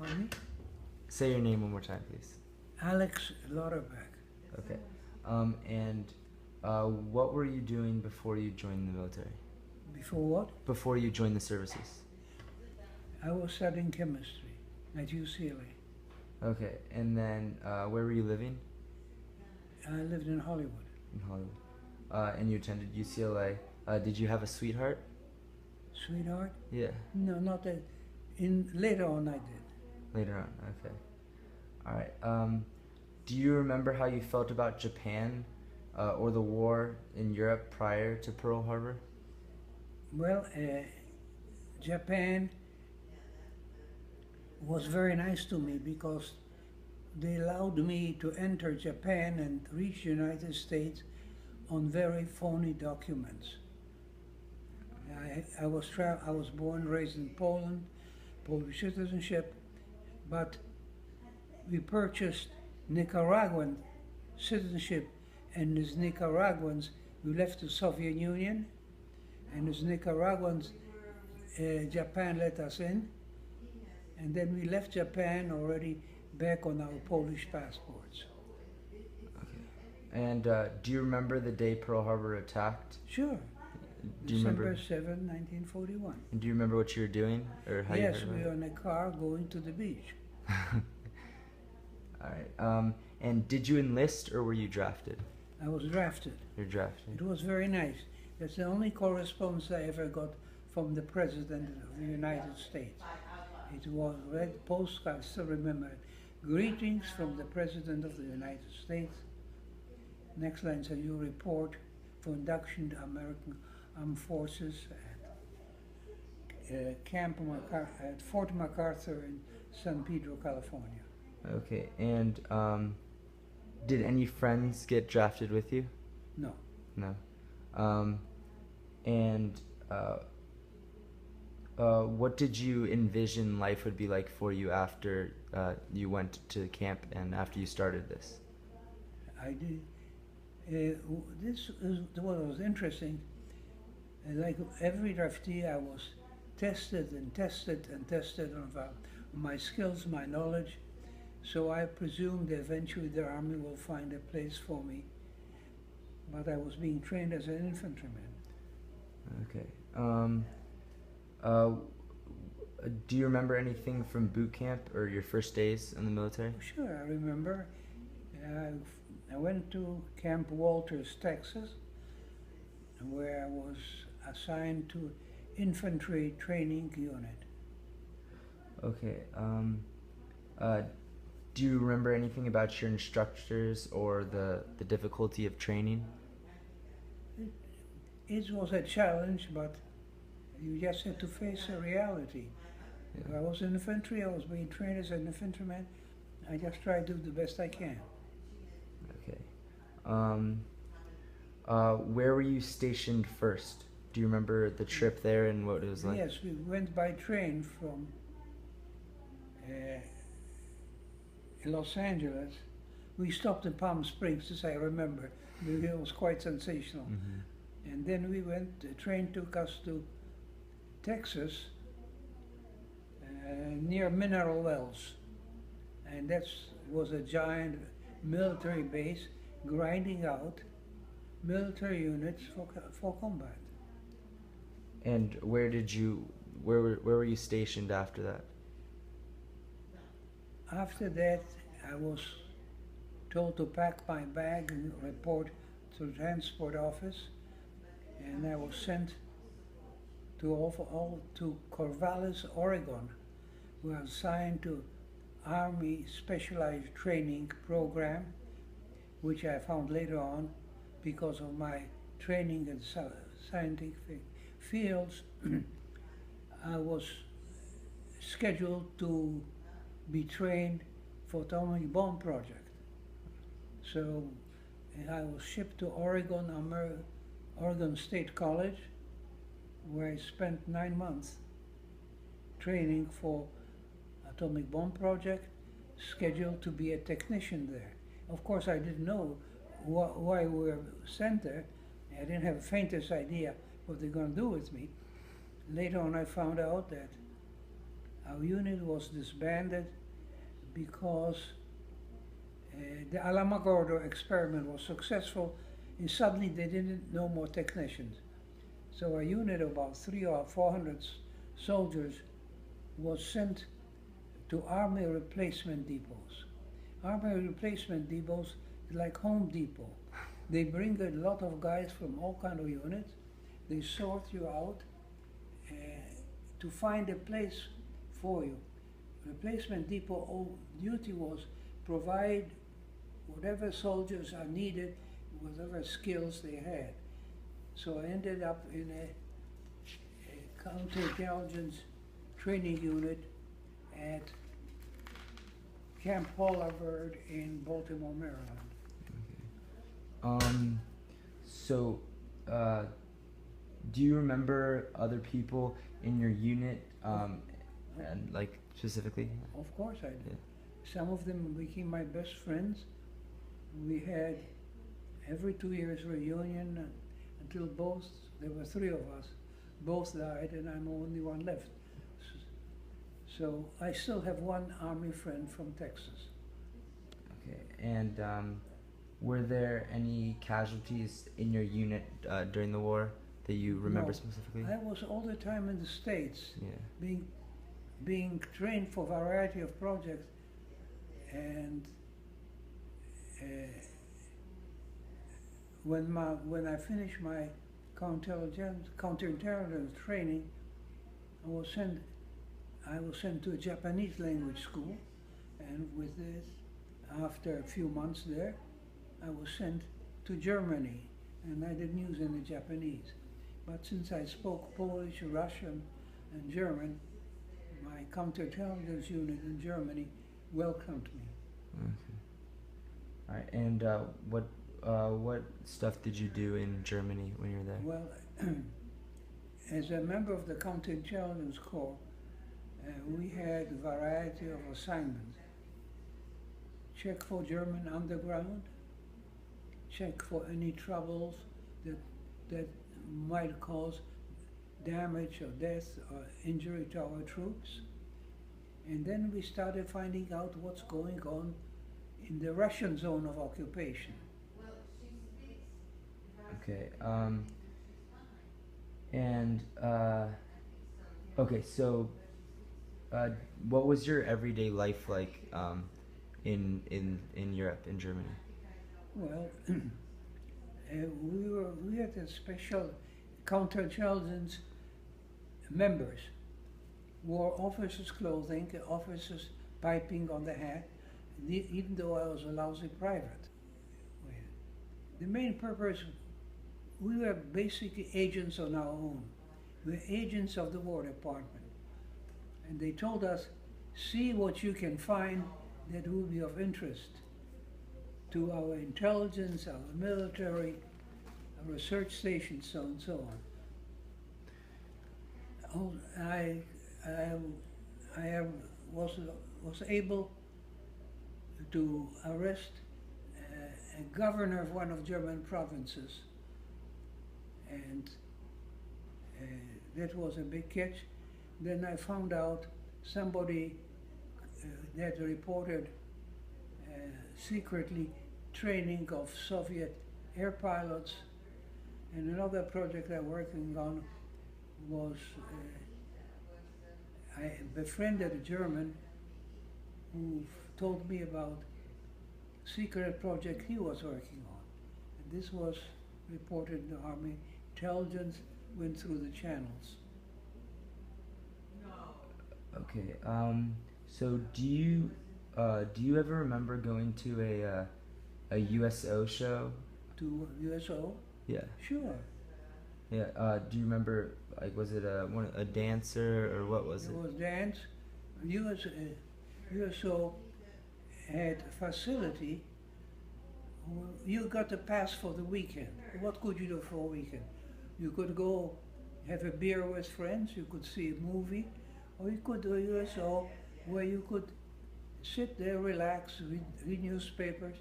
Pardon me? Say your name one more time, please. Alex Lauterbach. Okay. And what were you doing before you joined the military? Before what? Before you joined the services? I was studying chemistry at UCLA. Okay. And then where were you living? I lived in Hollywood. In Hollywood. And you attended UCLA. Did you have a sweetheart? Sweetheart? Yeah. No, not that. Later on I did. Later on. Okay. All right. Do you remember how you felt about Japan or the war in Europe prior to Pearl Harbor? Well, Japan was very nice to me because they allowed me to enter Japan and reach the United States on very phony documents. I was born and raised in Poland, Polish citizenship, but we purchased Nicaraguan citizenship, and as Nicaraguans we left the Soviet Union, and as Nicaraguans Japan let us in, and then we left Japan already back on our Polish passports. Okay. And do you remember the day Pearl Harbor attacked? Sure. Do you remember? December 7, 1941. And do you remember what you were doing or how Yes, you heard we about were in a car going to the beach. All right. And did you enlist or were you drafted? I was drafted. You're drafted. It was very nice. That's the only correspondence I ever got from the President of the United States. It was red postcard, I still remember it. Greetings from the President of the United States. Next line says, you report for induction to American Armed Forces at Fort MacArthur in San Pedro, California. Okay. And did any friends get drafted with you? No. No. And what did you envision life would be like for you after you went to camp and after you started this? I did. This is what was interesting. Like every draftee, I was tested and tested and tested on my skills, my knowledge. So I presumed that eventually the Army will find a place for me. But I was being trained as an infantryman. Okay. Do you remember anything from boot camp or your first days in the military? Sure, I remember. I went to Camp Walters, Texas, where I was assigned to infantry training unit. Okay. Do you remember anything about your instructors or the difficulty of training? It was a challenge, but you just had to face a reality. Yeah. I was in infantry, I was being trained as an infantryman. I just tried to do the best I can. Okay. Where were you stationed first? Do you remember the trip there and what it was like? Yes, we went by train from Los Angeles. We stopped in Palm Springs, as I remember. It was quite sensational. Mm-hmm. And then we went, the train took us to Texas, near Mineral Wells. And that was a giant military base grinding out military units for combat. And where were you stationed after that? After that, I was told to pack my bag and report to the transport office, and I was sent to Corvallis, Oregon, where I was assigned to Army Specialized Training Program, which I found later on because of my training in scientific fields. I was scheduled to be trained for atomic bomb project. So I was shipped to Oregon State College, where I spent 9 months training for atomic bomb project, scheduled to be a technician there. Of course, I didn't know why we were sent there. I didn't have the faintest idea what they're going to do with me. Later on, I found out that Our unit was disbanded because the Alamogordo experiment was successful and suddenly they didn't know more technicians. So a unit of about 300 or 400 soldiers was sent to army replacement depots. Army replacement depots is like Home Depot. They bring a lot of guys from all kind of units. They sort you out to find a place for you. Replacement depot duty was provide whatever soldiers are needed, whatever skills they had. So I ended up in a counterintelligence training unit at Camp Holabird in Baltimore, Maryland. So, do you remember other people in your unit, and like specifically? Of course I did. Yeah. Some of them became my best friends. We had every 2 years reunion until there were 3 of us, both died and I'm the only one left. So I still have one Army friend from Texas. Okay, and were there any casualties in your unit during the war that you remember No, specifically? I was all the time in the States, Yeah. being trained for a variety of projects, and when I finished my counterintelligence training, I was sent to a Japanese language school, and with this, after a few months there, I was sent to Germany, and I didn't use any Japanese. But since I spoke Polish, Russian, and German, my counterintelligence unit in Germany welcomed me. Okay. All right, and what stuff did you do in Germany when you were there? Well, as a member of the counterintelligence corps, we had a variety of assignments. Check for German underground, check for any troubles that might cause damage or death or injury to our troops. And then we started finding out what's going on in the Russian zone of occupation. Okay, okay, so what was your everyday life like in Europe, in Germany? Well, we had a special counterintelligence members wore officers' clothing, officers' piping on the hat, even though I was a lousy private. The main purpose, we were basically agents on our own. We were agents of the War Department. And they told us, see what you can find that will be of interest to our intelligence, our military, our research stations, so and so on. I was able to arrest a governor of one of German provinces, and that was a big catch. Then I found out somebody that reported secretly training of Soviet air pilots, and another project I'm working on was I befriended a German who told me about secret project he was working on. And this was reported in the Army. Intelligence went through the channels. Okay, so do you ever remember going to a USO show? To USO? Yeah. Sure. Yeah. Do you remember, like, was it a dancer or what was it? It was dance. USO had a facility. You got a pass for the weekend. What could you do for a weekend? You could go have a beer with friends, you could see a movie, or you could do a USO where you could sit there, relax, read newspapers,